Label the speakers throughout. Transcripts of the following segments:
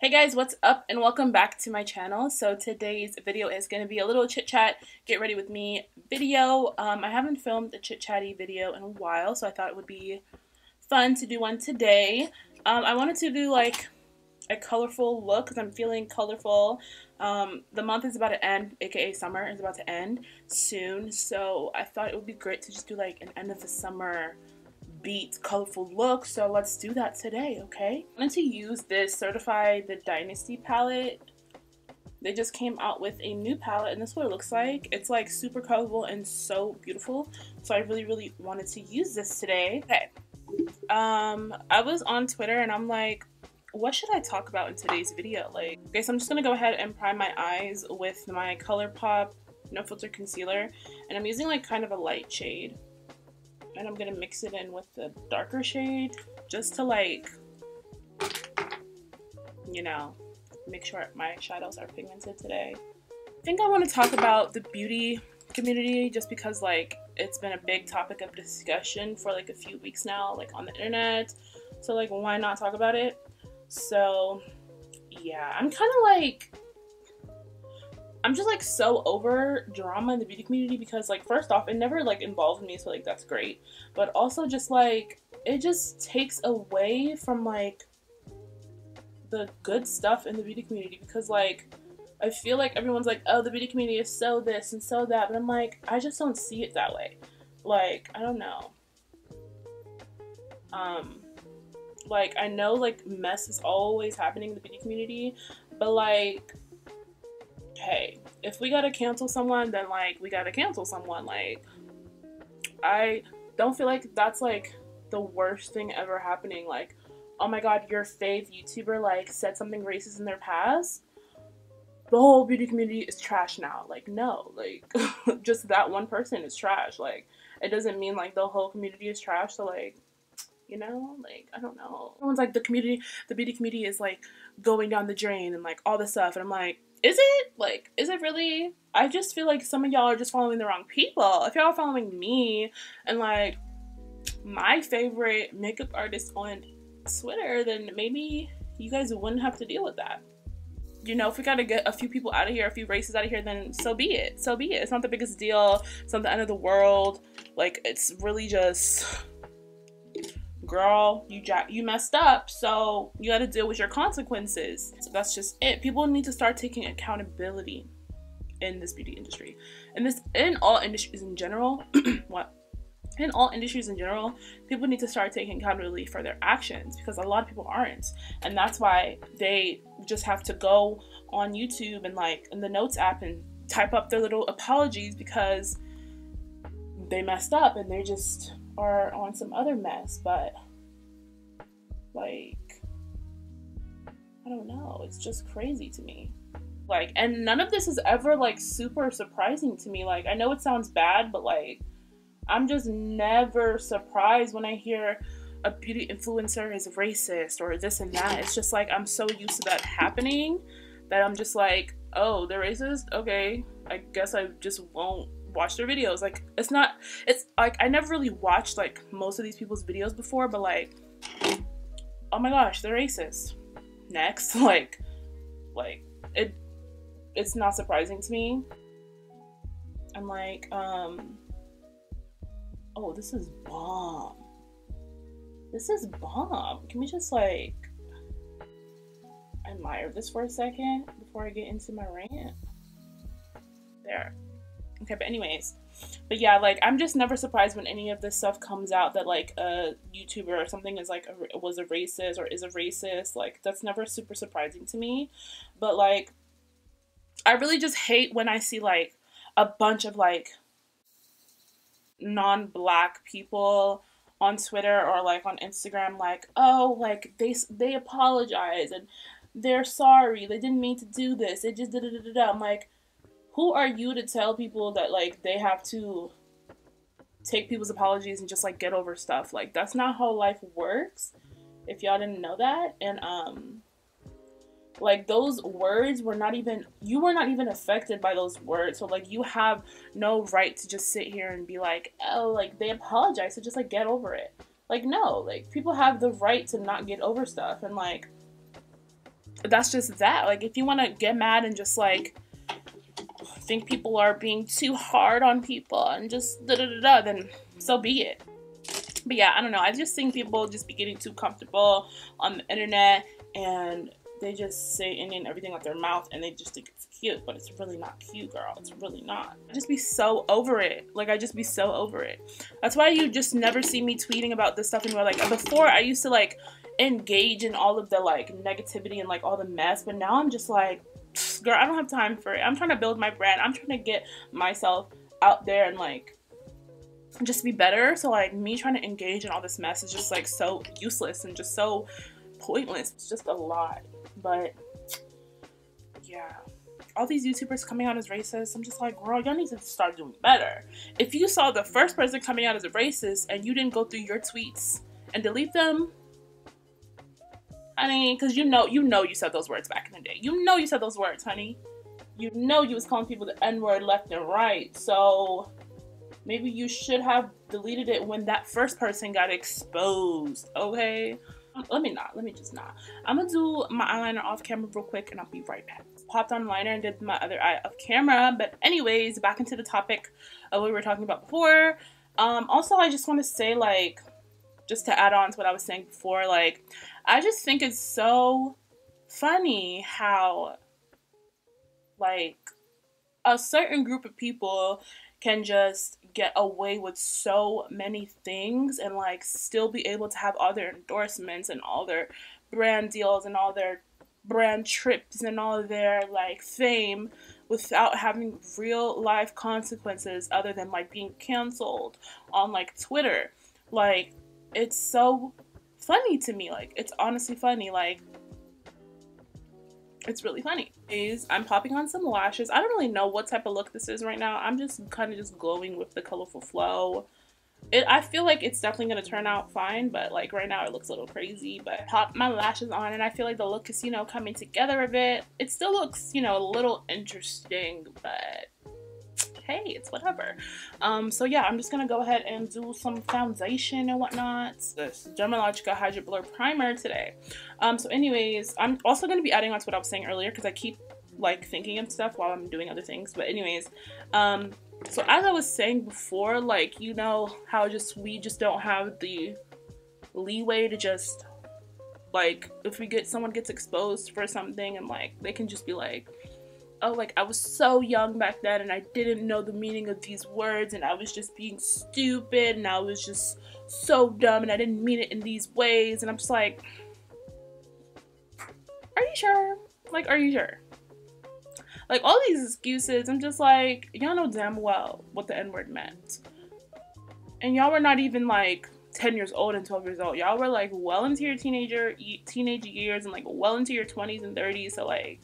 Speaker 1: Hey guys, what's up and welcome back to my channel. So today's video is going to be a little chit chat, get ready with me video. I haven't filmed a chit chatty video in a while, so I thought it would be fun to do one today. I wanted to do like a colorful look because I'm feeling colorful. The month is about to end, aka summer is about to end soon, so I thought it would be great to just do like an end of the summer beat colorful look, so let's do that today. Okay, I wanted to use this Certify the Dynasty palette. They just came out with a new palette and this is what it looks like. It's like super colorful and so beautiful, so I really wanted to use this today. Okay, I was on Twitter and I'm like, what should I talk about in today's video? Like, okay, so I'm just gonna go ahead and prime my eyes with my ColourPop No Filter concealer, and I'm using like kind of a light shade. And I'm gonna mix it in with the darker shade just to like, you know, make sure my shadows are pigmented today. I think I want to talk about the beauty community just because like it's been a big topic of discussion for like a few weeks now, like on the internet. So like, why not talk about it? So yeah, I'm kind of like, I'm just like so over drama in the beauty community because like, first off, it never like involved me, so like that's great, but also just like it just takes away from like the good stuff in the beauty community because like I feel like everyone's like, oh, the beauty community is so this and so that, but I'm like, I just don't see it that way. Like, I don't know. Like I know like mess is always happening in the beauty community, but like, hey, if we gotta cancel someone, then like we gotta cancel someone. Like, I don't feel like that's like the worst thing ever happening. Like, oh my god, your fave YouTuber like said something racist in their past, the whole beauty community is trash now. Like, no, like just that one person is trash. Like, it doesn't mean like the whole community is trash. So like, you know, like, I don't know. Everyone's like, the beauty community is like going down the drain and like all this stuff, and I'm like, is it? Like, is it really? I just feel like some of y'all are just following the wrong people. If y'all are following me and like my favorite makeup artist on Twitter, then maybe you guys wouldn't have to deal with that. You know, if we gotta get a few people out of here, a few races out of here, then so be it. So be it. It's not the biggest deal. It's not the end of the world. Like, it's really just, girl, you messed up, so you got to deal with your consequences. So that's just it. People need to start taking accountability in this beauty industry, and this in all industries in general. In all industries in general, people need to start taking accountability for their actions because a lot of people aren't, and that's why they just have to go on YouTube and like in the notes app and type up their little apologies because they messed up and they just are on some other mess. But like, I don't know, it's just crazy to me. Like, and none of this is ever like super surprising to me. Like, I know it sounds bad, but like, I'm just never surprised when I hear a beauty influencer is racist or this and that. It's just like, I'm so used to that happening that I'm just like, oh, they're racist? Okay, I guess I just won't watch their videos. Like, it's like, I never really watched like most of these people's videos before, but like, oh my gosh, they're racist. Next. like it's not surprising to me. I'm like, oh, this is bomb. This is bomb. Can we just like admire this for a second before I get into my rant? There. Okay, but anyways, but yeah, like, I'm just never surprised when any of this stuff comes out that like a YouTuber or something is like was a racist or is a racist. Like, that's never super surprising to me. But like, I really just hate when I see like a bunch of like non-black people on Twitter or like on Instagram like, oh, like they apologize and they're sorry, they didn't mean to do this, they just da-da-da-da-da. I'm like, who are you to tell people that like they have to take people's apologies and just like get over stuff? Like, that's not how life works, if y'all didn't know that. And like, those words were not even, you were not even affected by those words, so like, you have no right to just sit here and be like, oh, like, they apologize, so just like get over it. Like, no, like, people have the right to not get over stuff. And like, that's just that. Like, if you want to get mad and just like think people are being too hard on people and just da-da-da-da, then so be it. But yeah, I don't know. I just think people just be getting too comfortable on the internet, and they just say any and everything out their mouth, and they just think it's cute, but it's really not cute, girl. It's really not. I just be so over it. Like, I just be so over it. That's why you just never see me tweeting about this stuff anymore. Like, before, I used to like engage in all of the like negativity and like all the mess, but now I'm just like, girl, I don't have time for it. I'm trying to build my brand. I'm trying to get myself out there and like just be better. So like, me trying to engage in all this mess is just like so useless and just so pointless. It's just a lot. But yeah, all these YouTubers coming out as racist, I'm just like, girl, y'all need to start doing better. If you saw the first person coming out as a racist and you didn't go through your tweets and delete them, honey, because you know you said those words back in the day. You know you said those words, honey. You know you was calling people the N-word left and right. So maybe you should have deleted it when that first person got exposed, okay? Let me just not. I'm gonna do my eyeliner off camera real quick and I'll be right back. Popped on liner and did my other eye off camera. But anyways, back into the topic of what we were talking about before. Also, I just want to say, like, just to add on to what I was saying before, like, I just think it's so funny how, like, a certain group of people can just get away with so many things and like still be able to have all their endorsements and all their brand deals and all their brand trips and all their like fame without having real life consequences other than like being canceled on like Twitter. Like, it's so funny to me. Like, it's honestly funny. Like, it's really funny. I'm popping on some lashes. I don't really know what type of look this is right now. I'm just kind of just glowing with the colorful flow. I feel like it's definitely going to turn out fine, but like right now it looks a little crazy. But I popped my lashes on and I feel like the look is, you know, coming together a bit. It still looks, you know, a little interesting, but hey, it's whatever. So yeah, I'm just gonna go ahead and do some foundation and whatnot. This Dermalogica Hydra Blur Primer today. So anyways, I'm also gonna be adding on to what I was saying earlier because I keep like thinking of stuff while I'm doing other things. But anyways, so as I was saying before, like, you know how we just don't have the leeway to just like, if someone gets exposed for something and like they can just be like, oh, like, I was so young back then and I didn't know the meaning of these words and I was just being stupid and I was just so dumb and I didn't mean it in these ways. And I'm just like, are you sure? Like, are you sure? Like, all these excuses, I'm just like, y'all know damn well what the N-word meant. And y'all were not even like 10 years old and 12 years old. Y'all were like well into your teenage years and like well into your 20s and 30s. So like,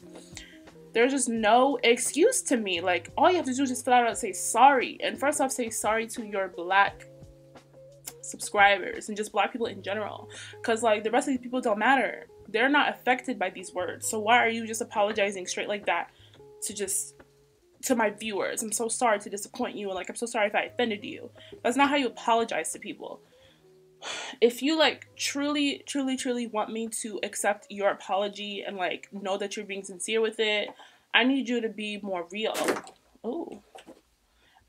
Speaker 1: there's just no excuse to me. Like, all you have to do is just flat out say sorry. And first off, say sorry to your black subscribers and just black people in general. Because, like, the rest of these people don't matter. They're not affected by these words. So why are you just apologizing straight like that to my viewers? I'm so sorry to disappoint you. And, like, I'm so sorry if I offended you. That's not how you apologize to people. If you like truly want me to accept your apology and like know that you're being sincere with it, I need you to be more real. Oh,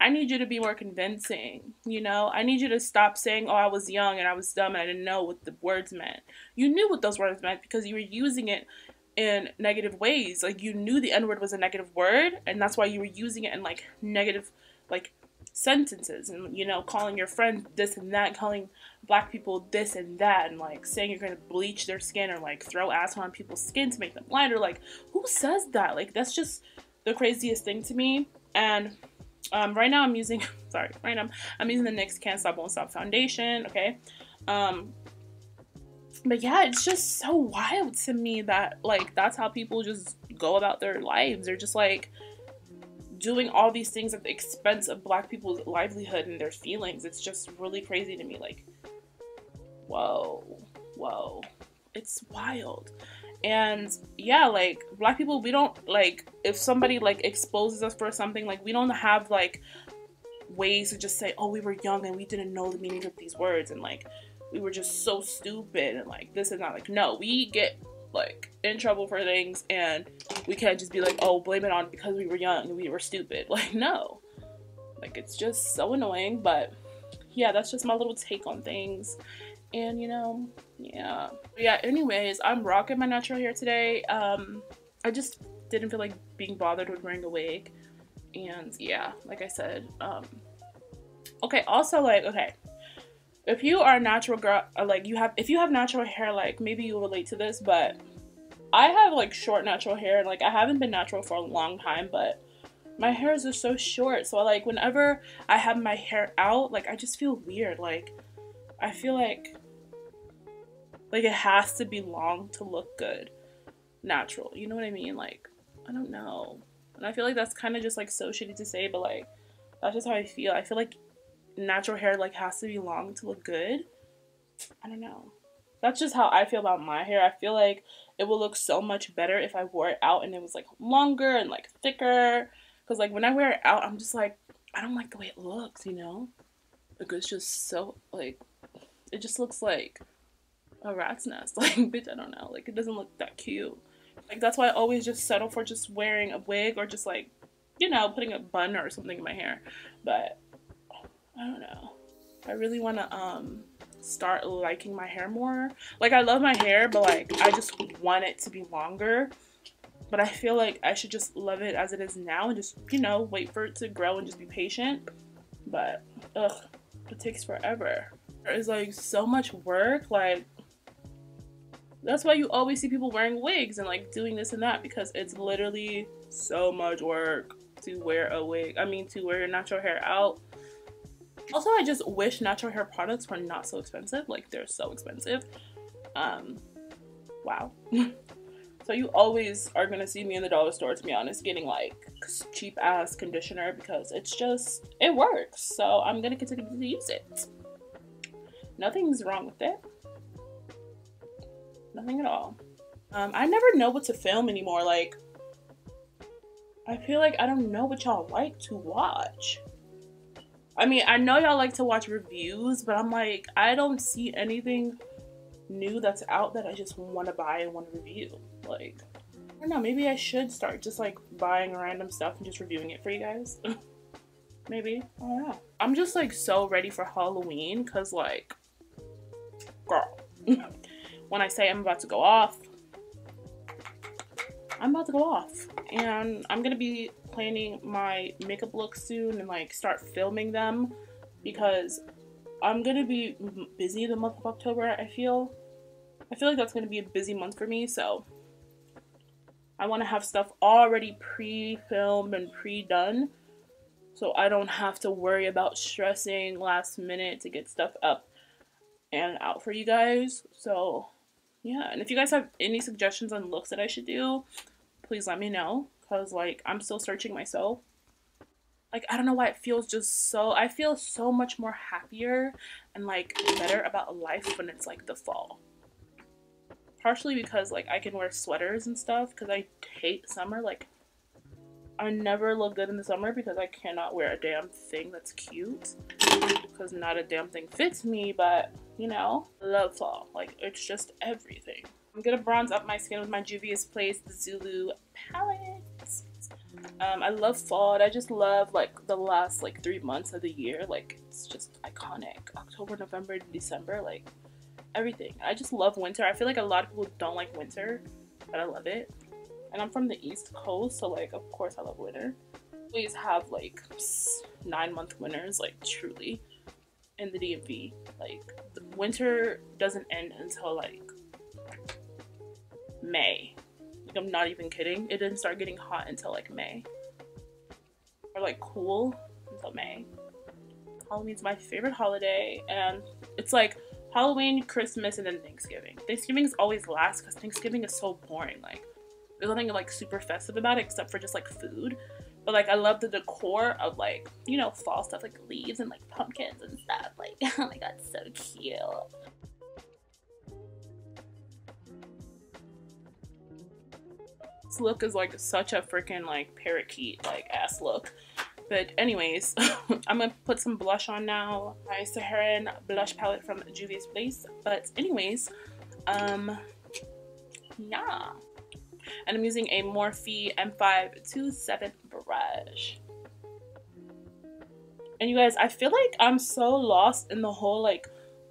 Speaker 1: I need you to be more convincing, you know? I need you to stop saying, oh, I was young and I was dumb and I didn't know what the words meant. You knew what those words meant because you were using it in negative ways. Like, you knew the N-word was a negative word and that's why you were using it in like negative like sentences and, you know, calling your friends this and that, calling black people this and that, and like saying you're gonna bleach their skin or like throw acid on people's skin to make them lighter. Like, who says that? Like, that's just the craziest thing to me. And right now I'm using I'm using the NYX Can't Stop Won't Stop foundation, okay? But yeah, it's just so wild to me that like that's how people just go about their lives. They're just like doing all these things at the expense of black people's livelihood and their feelings. It's just really crazy to me. Like, whoa, it's wild. And yeah, like, black people, we don't, like, if somebody like exposes us for something, like, we don't have like ways to just say, oh, we were young and we didn't know the meaning of these words and like we were just so stupid and like this is not, like, no, we get like in trouble for things, and we can't just be like, oh, blame it on because we were young and we were stupid. Like, no. Like, it's just so annoying. But yeah, that's just my little take on things. And you know, yeah, anyways, I'm rocking my natural hair today. I just didn't feel like being bothered with wearing a wig. And yeah, like I said, okay, also, like, okay, if you are a natural girl, like, if you have natural hair, like, maybe you'll relate to this, but I have, like, short natural hair, and, like, I haven't been natural for a long time, but my hair is just so short, so, like, whenever I have my hair out, like, I just feel weird. Like, I feel like it has to be long to look good natural, you know what I mean? Like, I don't know, and I feel like that's kind of just, like, so shitty to say, but, like, that's just how I feel. I feel like natural hair, like, has to be long to look good. I don't know. That's just how I feel about my hair. I feel like it would look so much better if I wore it out and it was, like, longer and, like, thicker. Because, like, when I wear it out, I'm just, like, I don't like the way it looks, you know? Like, it's just so, like, it just looks like a rat's nest. Like, bitch, I don't know. Like, it doesn't look that cute. Like, that's why I always just settle for just wearing a wig or just, like, you know, putting a bun or something in my hair. But I don't know. I really want to start liking my hair more. Like, I love my hair, but, like, I just want it to be longer. But I feel like I should just love it as it is now and just, you know, wait for it to grow and just be patient. But ugh, it takes forever. It's like so much work. Like, that's why you always see people wearing wigs and, like, doing this and that, because it's literally so much work to wear a wig. I mean, to wear your natural hair out. Also, I just wish natural hair products were not so expensive. Like, they're so expensive. Wow. So you always are gonna see me in the dollar store, to be honest, getting, like, cheap ass conditioner, because it's just, it works. So I'm gonna continue to use it. Nothing's wrong with it. Nothing at all. I never know what to film anymore. Like, I feel like I don't know what y'all like to watch. I mean, I know y'all like to watch reviews, but I'm like, I don't see anything new that's out that I just want to buy and want to review. Like, I don't know, maybe I should start just, like, buying random stuff and just reviewing it for you guys. Maybe, I don't know. I'm just, like, so ready for Halloween, because, like, girl, when I say I'm about to go off, I'm about to go off. And I'm gonna be planning my makeup look soon and, like, start filming them, because I'm gonna be busy the month of October. I feel like that's gonna be a busy month for me, so I want to have stuff already pre-filmed and pre-done, so I don't have to worry about stressing last minute to get stuff up and out for you guys. So yeah, and if you guys have any suggestions on looks that I should do, please let me know, because, like, I'm still searching myself. Like, I don't know why it feels just so, I feel so much more happier and, like, better about life when it's, like, the fall. Partially because, like, I can wear sweaters and stuff, because I hate summer. Like, I never look good in the summer because I cannot wear a damn thing that's cute, because not a damn thing fits me. But, you know, I love fall. Like, it's just everything. I'm gonna bronze up my skin with my Juvia's Place the Zulu palette. I love fall, and I just love, like, the last, like, 3 months of the year. Like, it's just iconic. October, November, December, like, everything. I just love winter. I feel like a lot of people don't like winter, but I love it. And I'm from the East Coast, so, like, of course I love winter. We always have, like, 9-month winters, like, truly, in the DMV. Like, the winter doesn't end until, like, May. Like, I'm not even kidding. It didn't start getting hot until, like, May. Or, like, cool until May. Halloween's my favorite holiday, and it's, like, Halloween, Christmas, and then Thanksgiving. Thanksgiving is always last, because Thanksgiving is so boring. Like, there's nothing, like, super festive about it except for just, like, food. But, like, I love the decor of, like, you know, fall stuff, like leaves and, like, pumpkins and stuff. Like, oh my god, so cute. This look is, like, such a freaking, like, parakeet, like, ass look. But anyways, I'm gonna put some blush on now. My Saharan blush palette from Juvia's Place. But anyways, Yeah. And I'm using a Morphe M527 brush. And you guys, I feel like I'm so lost in the whole like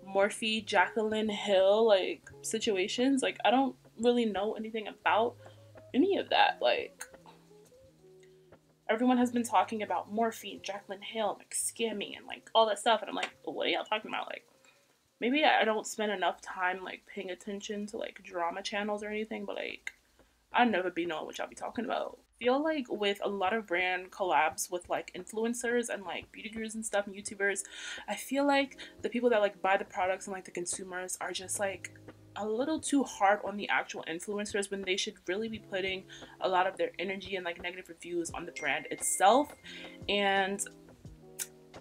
Speaker 1: Morphe Jaclyn Hill like situations. Like I don't really know anything about any of that. Like everyone has been talking about Morphe and Jaclyn Hill, like scamming and like all that stuff, and I'm like, what are y'all talking about? Like maybe I don't spend enough time like paying attention to like drama channels or anything, but like I'll never be knowing what y'all be talking about. I feel like with a lot of brand collabs with like influencers and like beauty gurus and stuff and YouTubers, I feel like the people that like buy the products and like the consumers are just like a little too hard on the actual influencers when they should really be putting a lot of their energy and like negative reviews on the brand itself. And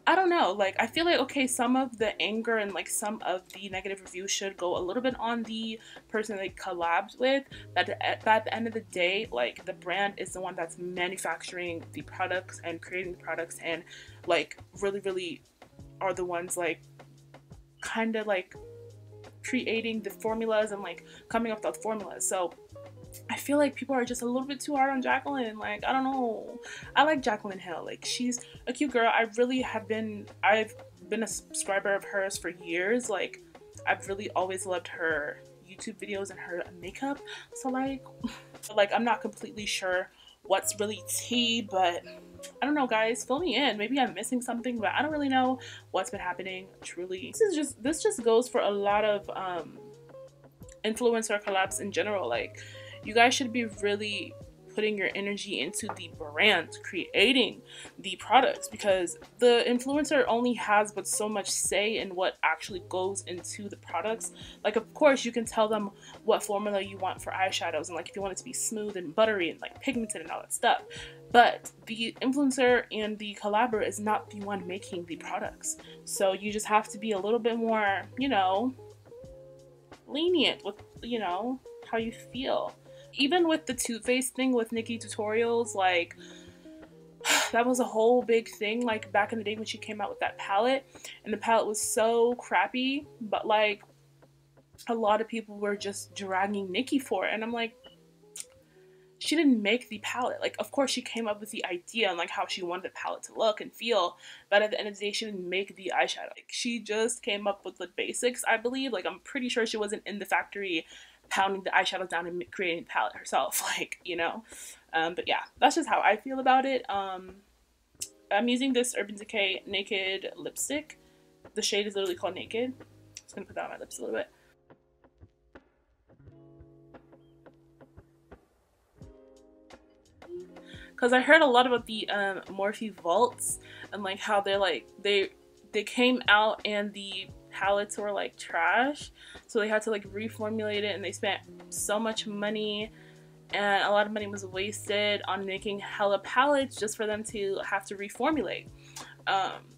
Speaker 1: I don't know, like I feel like okay, some of the anger and like some of the negative reviews should go a little bit on the person they collabed with, but at the end of the day, like the brand is the one that's manufacturing the products and creating the products and like really are the ones like kind of like creating the formulas and like coming up with the formulas. So I feel like people are just a little bit too hard on Jaclyn. Like, I don't know. I like Jaclyn Hill. Like, she's a cute girl. I've been a subscriber of hers for years. Like, I've really always loved her YouTube videos and her makeup. So, like I'm not completely sure what's really tea, but I don't know, guys. Fill me in. Maybe I'm missing something, but I don't really know what's been happening, truly. This just goes for a lot of influencer collabs in general. Like, you guys should be really putting your energy into the brand, creating the products, because the influencer only has but so much say in what actually goes into the products. Like, of course, you can tell them what formula you want for eyeshadows and like if you want it to be smooth and buttery and like pigmented and all that stuff. But the influencer and the collaborator is not the one making the products. So you just have to be a little bit more, you know, lenient with, you know, how you feel. Even with the Too Faced thing with Nikki Tutorials, like that was a whole big thing like back in the day when she came out with that palette, and the palette was so crappy, but like a lot of people were just dragging Nikki for it, and I'm like, she didn't make the palette. Like, of course she came up with the idea and like how she wanted the palette to look and feel, but at the end of the day she didn't make the eyeshadow. Like, she just came up with the basics, I believe. Like, I'm pretty sure she wasn't in the factory pounding the eyeshadows down and creating the palette herself, like, you know. But yeah, that's just how I feel about it. I'm using this Urban Decay Naked lipstick. The shade is literally called Naked. Just gonna put that on my lips a little bit. Because I heard a lot about the Morphe vaults and like how they're like they came out and the palettes were like trash, so they had to like reformulate it, and they spent so much money and a lot of money was wasted on making hella palettes just for them to have to reformulate.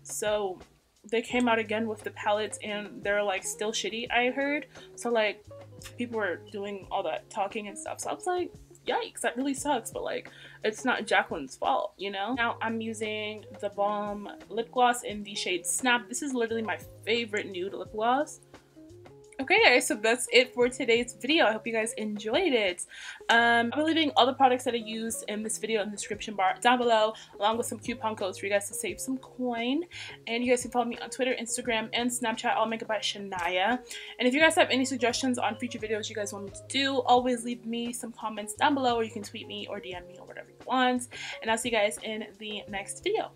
Speaker 1: So they came out again with the palettes and they're like still shitty, I heard. So like people were doing all that talking and stuff, so I was like, yikes, that really sucks, but like it's not Jaclyn's fault, you know. Now I'm using the Balm lip gloss in the shade Snap. This is literally my favorite nude lip gloss. Okay guys, so that's it for today's video. I hope you guys enjoyed it. I'll be leaving all the products that I used in this video in the description bar down below, along with some coupon codes for you guys to save some coin. And you guys can follow me on Twitter, Instagram, and Snapchat, all makeup by Shania. And if you guys have any suggestions on future videos you guys want me to do, always leave me some comments down below, or you can tweet me or DM me or whatever you want. And I'll see you guys in the next video.